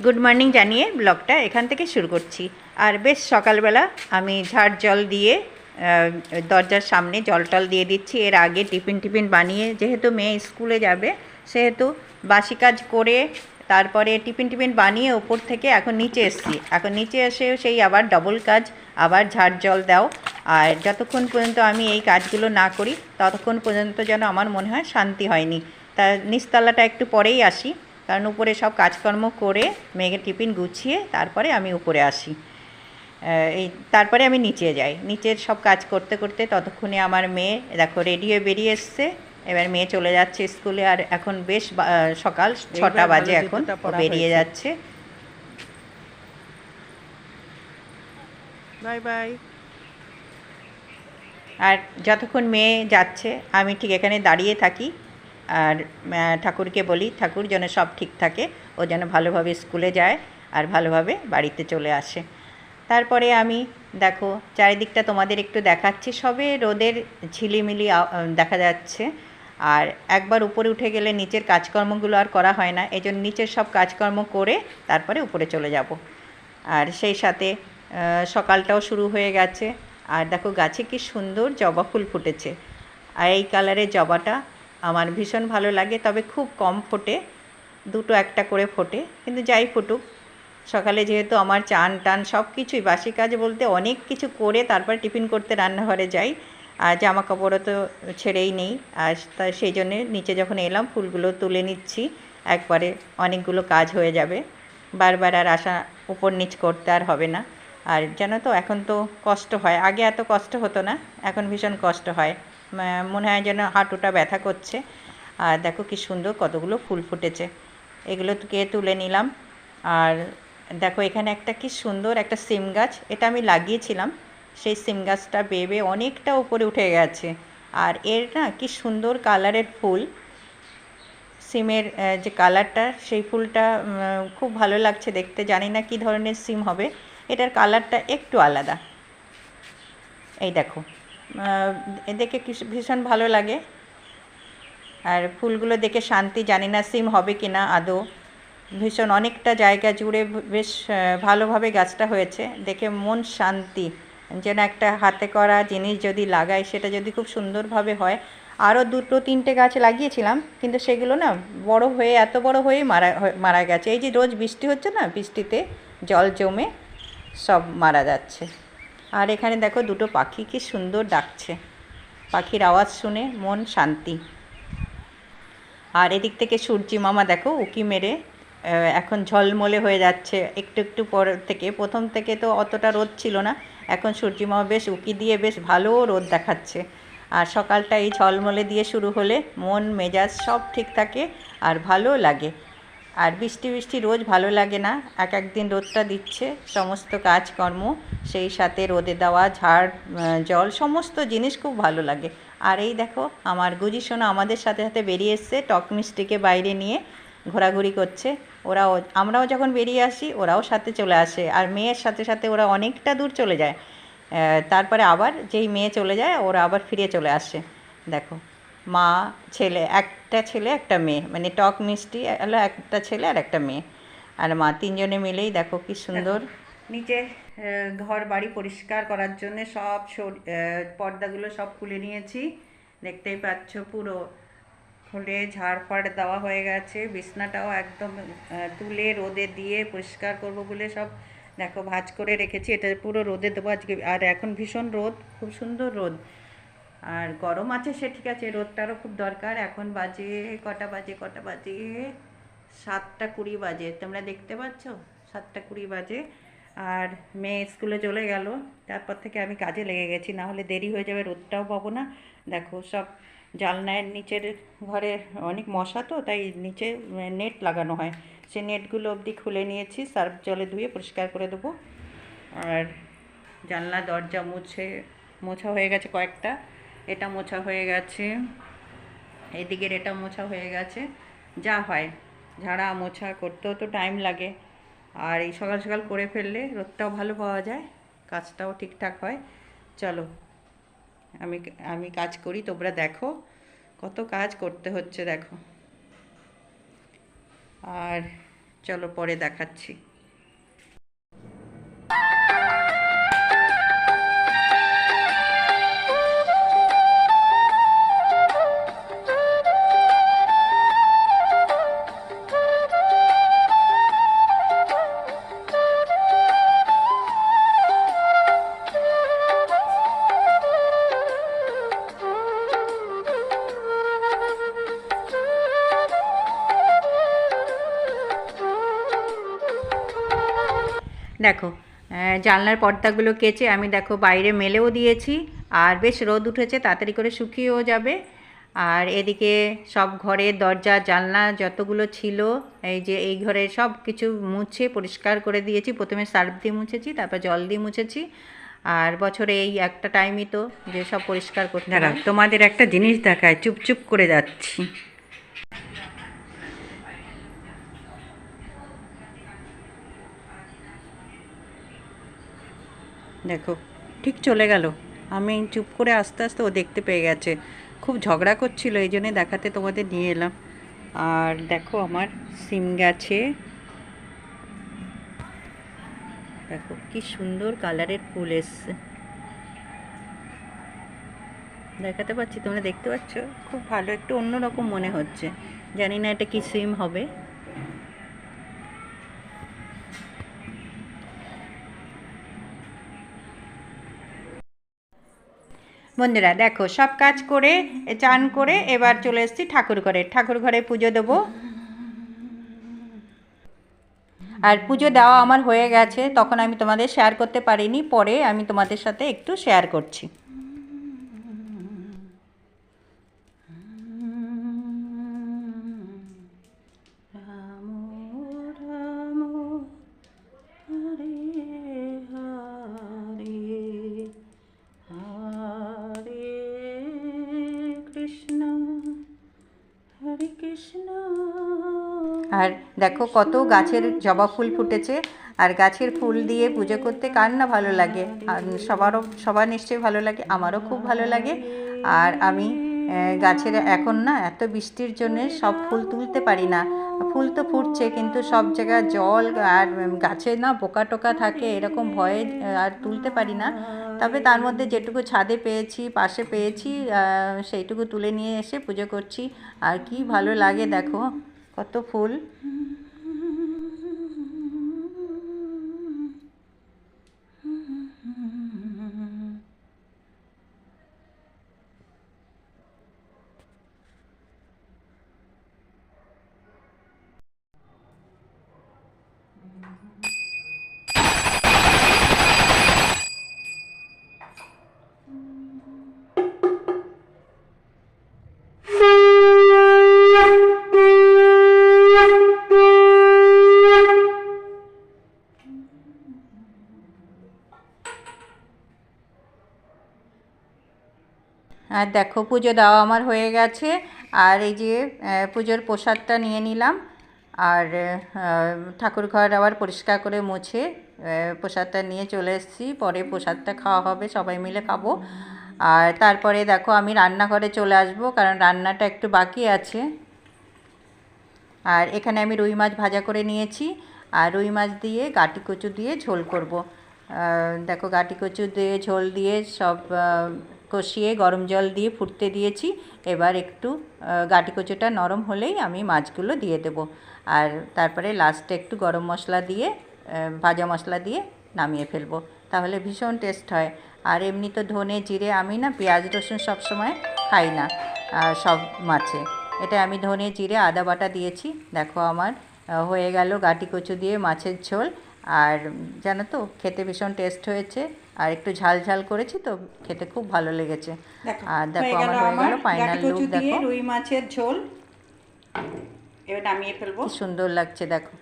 Good morning জানিয়ে ব্লগটা এখান থেকে শুরু করছি। আর বেশ সকালবেলা আমি ঝাড় জল দিয়ে দরজার সামনে জল টল দিয়ে দিচ্ছি। এর আগে টিফিন বানিয়ে, যেহেতু মেয়ে স্কুলে যাবে সেহেতু বাসি কাজ করে তারপরে টিফিন বানিয়ে ওপর থেকে এখন নিচে এসেছি। এখন নিচে এসে সেই আবার ডবল কাজ, আবার ঝাড় জল দাও। আর যতক্ষণ পর্যন্ত আমি এই কাজগুলো না করি ততক্ষণ পর্যন্ত যেন আমার মনে হয় শান্তি হয়নি। তা নিচতলাটা একটু পরেই আসি, কারণ উপরে সব কাজকর্ম করে মেয়েকে টিফিন গুছিয়ে তারপরে আমি উপরে আসি। তারপরে আমি নিচে যাই। নিচের সব কাজ করতে করতে ততক্ষণে আমার মেয়ে দেখো রেডি হয়ে বেরিয়ে এসছে। এবার মেয়ে চলে যাচ্ছে স্কুলে। আর এখন বেশ সকাল 6টা বাজে, এখন বেরিয়ে যাচ্ছে। Bye bye. আর যতক্ষণ মেয়ে যাচ্ছে আমি ঠিক এখানে দাঁড়িয়ে থাকি আর ঠাকুরকে বলি ঠাকুর যেন সব ঠিক থাকে, ও যেন ভালোভাবে স্কুলে যায় আর ভালোভাবে বাড়িতে চলে আসে। তারপরে আমি দেখো চারিদিকটা তোমাদের একটু দেখাচ্ছি। সবে রোদের ঝিলিমিলি দেখা যাচ্ছে। আর একবার উপরে উঠে গেলে নিচের কাজকর্মগুলো আর করা হয় না, এই জন্য নিচের সব কাজকর্ম করে তারপরে উপরে চলে যাব। আর সেই সাথে সকালটাও শুরু হয়ে গেছে। আর দেখো গাছে কি সুন্দর জবা ফুল ফুটেছে। আর এই কালারের জবাটা আমার ভীষণ ভালো লাগে, তবে খুব কম ফোটে, দুটো একটা করে ফোটে। কিন্তু যাই ফুটুক, সকালে যেহেতু আমার চান টান সব কিছুই বাসি কাজ বলতে অনেক কিছু করে তারপর টিফিন করতে রান্নাঘরে যাই। আর জামা কাপড়ও তো ছেড়েই নেই। আর সেই জন্যে নিচে যখন এলাম ফুলগুলো তুলে নিচ্ছি, একবারে অনেকগুলো কাজ হয়ে যাবে। বারবার আর আসা উপর নিচ করতে আর হবে না। আর জানো তো এখন তো কষ্ট হয়, আগে এত কষ্ট হতো না, এখন ভীষণ কষ্ট হয়। মনে হয় যেন হাঁটুটা ব্যথা করছে। আর দেখো কি সুন্দর কতগুলো ফুল ফুটেছে, এগুলো তুলে নিলাম। আর দেখো এখানে একটা কি সুন্দর একটা সিম গাছ, এটা আমি লাগিয়েছিলাম। সেই সিম গাছটা বেয়ে অনেকটা উপরে উঠে গেছে। আর এর না কি সুন্দর কালারের ফুল, সিমের যে কালারটা, সেই ফুলটা খুব ভালো লাগছে দেখতে। জানি না কী ধরনের সিম হবে, এটার কালারটা একটু আলাদা। এই দেখো দেখে ভীষণ ভালো লাগে। আর ফুলগুলো দেখে শান্তি, জানি না সিম হবে কি না আদৌ। ভীষণ অনেকটা জায়গা জুড়ে বেশ ভালোভাবে গাছটা হয়েছে, দেখে মন শান্তি। যেন একটা হাতে করা জিনিস যদি লাগাই, সেটা যদি খুব সুন্দরভাবে হয়। আরও দুটো তিনটে গাছ লাগিয়েছিলাম, কিন্তু সেগুলো না বড় হয়ে এত বড় হয়ে মারা গেছে। এই যে রোজ বৃষ্টি হচ্ছে না, বৃষ্টিতে জল জমে সব মারা যাচ্ছে। আর এখানে দেখো দুটো পাখি কি সুন্দর ডাকছে, পাখির আওয়াজ শুনে মন শান্তি। আর এদিক থেকে সূর্যি মামা দেখো উঁকি মেরে এখন ঝলমলে হয়ে যাচ্ছে একটু একটু পর থেকে। প্রথম থেকে তো অতটা রোদ ছিল না, এখন সূর্যি মামা বেশ উঁকি দিয়ে বেশ ভালো রোদ দেখাচ্ছে। আর সকালটা এই ঝলমলে দিয়ে শুরু হলে মন মেজাজ সব ঠিক থাকে আর ভালো লাগে। আর বৃষ্টি বৃষ্টি রোজ ভালো লাগে না, এক একদিন রোদটা দিচ্ছে, সমস্ত কাজকর্ম সেই সাথে রোদে দেওয়া ঝাড় জল সমস্ত জিনিস খুব ভালো লাগে। আর এই দেখো আমার গুজি সোনা আমাদের সাথে সাথে বেরিয়ে এসছে, টক মিষ্টিকে বাইরে নিয়ে ঘোরাঘুরি করছে। আমরাও যখন বেরিয়ে আসি ওরাও সাথে চলে আসে। আর মেয়ের সাথে সাথে ওরা অনেকটা দূর চলে যায়, তারপরে আবার যেই মেয়ে চলে যায় ওরা আবার ফিরে চলে আসে। দেখো মা ছেলে, একটা ছেলে একটা মেয়ে, মানে টক মিষ্টি হলো একটা ছেলে আর একটা মেয়ে। আর মা তিনজনে মিলেই দেখো কি সুন্দর। নিচে ঘর বাড়ি পরিষ্কার করার জন্য সব পর্দাগুলো সব খুলে নিয়েছি, দেখতেই পাচ্ছ পুরো খুলে ঝাড় ফাড় দেওয়া হয়ে গেছে। বিছনাটাও একদম তুলে রোদে দিয়ে পরিষ্কার করব বলে সব দেখো ভাঁজ করে রেখেছি। এটা পুরো রোদে দেবো আজকে। আর এখন ভীষণ রোদ, খুব সুন্দর রোদ। আর গরম আছে সে ঠিক আছে, রোদটারও খুব দরকার। এখন বাজে কটা বাজে 7টা 20 বাজে, তোমরা দেখতে পাচ্ছ 7টা 20 বাজে। আর মেয়ে স্কুলে চলে গেল, তারপর থেকে আমি কাজে লেগে গেছি, না হলে দেরি হয়ে যাবে, রোদটাও পাবো না। দেখো সব জানলার নিচের ঘরে অনেক মশা, তো তাই নিচে নেট লাগানো হয়, সে নেটগুলো অবধি খুলে নিয়েছি, সার্ফ জলে ধুয়ে পরিষ্কার করে দেবো। আর জানলা দরজা মোছা হয়ে গেছে কয়েকটা, এটা মোছা হয়ে গেছে, এদিকের এটা মোছা হয়ে গেছে। যা হয় ঝাড়া মোছা করতেও তো টাইম লাগে, আর এই সকাল সকাল করে ফেললে রোদটাও ভালো পাওয়া যায়, কাজটাও ঠিকঠাক হয়। চলো আমি আমি কাজ করি, তোমরা দেখো কত কাজ করতে হচ্ছে দেখো। আর চলো পরে দেখাচ্ছি। দেখো জানলার পর্দাগুলো কেচে আমি দেখো বাইরে মেলেও দিয়েছি, আর বেশ রোদ উঠেছে, তাড়াতাড়ি করে শুকিয়েও যাবে। আর এদিকে সব ঘরের দরজা জানলা যতগুলো ছিল এই ঘরে সব কিছু মুছে পরিষ্কার করে দিয়েছি। প্রথমে সার্ফ দিয়ে মুছেছি, তারপর জল দিয়ে মুছেছি। আর বছরে এই একটা টাইমই তো যে সব পরিষ্কার করতে হয়। তোমাদের একটা জিনিস দেখায়, চুপচুপ করে যাচ্ছি। দেখো ঠিক চলে গেল, আমি চুপ করে আস্তে আস্তে ও দেখতে পেয়ে গেছে। খুব ঝগড়া করছিল, এই জন্যে দেখাতে তোমাদের নিয়ে এলাম। আর দেখো আমার সিম গাছে দেখো কি সুন্দর কালারের ফুল এসছে, দেখাতে পাচ্ছি, তোমরা দেখতে পাচ্ছ? খুব ভালো, একটু অন্যরকম মনে হচ্ছে। জানি না এটা কি সিম হবে। বন্ধুরা দেখো সব কাজ করে চান করে এবার চলে এসেছি ঠাকুর ঘরে পুজো দেবো। আর পুজো দেওয়া আমার হয়ে গেছে, তখন আমি তোমাদের শেয়ার করতে পারিনি, পরে আমি তোমাদের সাথে একটু শেয়ার করছি। আর দেখো কত গাছের জবা ফুল ফুটেছে, আর গাছের ফুল দিয়ে পুজো করতে কার না ভালো লাগে, আর সবার নিশ্চয়ই ভালো লাগে, আমারও খুব ভালো লাগে। আর আমি গাছের এখন না এত বৃষ্টির জন্য সব ফুল তুলতে পারি না, ফুল তো ফুটছে কিন্তু সব জায়গায় জল আর গাছে না পোকা টোকা থাকে, এরকম ভয়ে আর তুলতে পারি না। তবে তার মধ্যে যেটুকু ছাদে পেয়েছি, পাশে পেয়েছি, সেইটুকু তুলে নিয়ে এসে পুজো করছি। আর কি ভালো লাগে দেখো কত ফুল। আর দেখো পুজো দেওয়া আমার হয়ে গেছে, আর এই যে পুজোর প্রসাদটা নিয়ে নিলাম। আর ঠাকুর ঘর আবার পরিষ্কার করে মুছে প্রসাদটা নিয়ে চলে এসেছি, পরে প্রসাদটা খাওয়া হবে, সবাই মিলে খাবো। আর তারপরে দেখো আমি রান্নাঘরে চলে আসবো, কারণ রান্নাটা একটু বাকি আছে। আর এখানে আমি রুই মাছ ভাজা করে নিয়েছি, আর রুই মাছ দিয়ে গাটি কচু দিয়ে ঝোল করব। দেখো গাটি কচু দিয়ে ঝোল দিয়ে সব কষিয়ে গরম জল দিয়ে ফুটতে দিয়েছি। এবার একটু গাটি কচুটা নরম হলেই আমি মাছগুলো দিয়ে দেব, আর তারপরে লাস্টে একটু গরম মশলা দিয়ে ভাজা মশলা দিয়ে নামিয়ে ফেলবো, তাহলে ভীষণ টেস্ট হয়। আর এমনি তো ধনে জিরে আমি না পেঁয়াজ রসুন সবসময় খাই না সব মাছে, এটা আমি ধনে জিরে আদা বাটা দিয়েছি। দেখো আমার হয়ে গেল গাটি কচু দিয়ে মাছের ঝোল, আর জানো তো খেতে ভীষণ টেস্ট হয়েছে, আর একটু ঝাল ঝাল করেছি তো খেতে খুব ভালো লেগেছে। আর দেখো আমার হয়ে গেল ফাইনাল লুক, দেখো রুই মাছের ঝোল এবার নামিয়ে ফেলবো, সুন্দর লাগছে দেখো।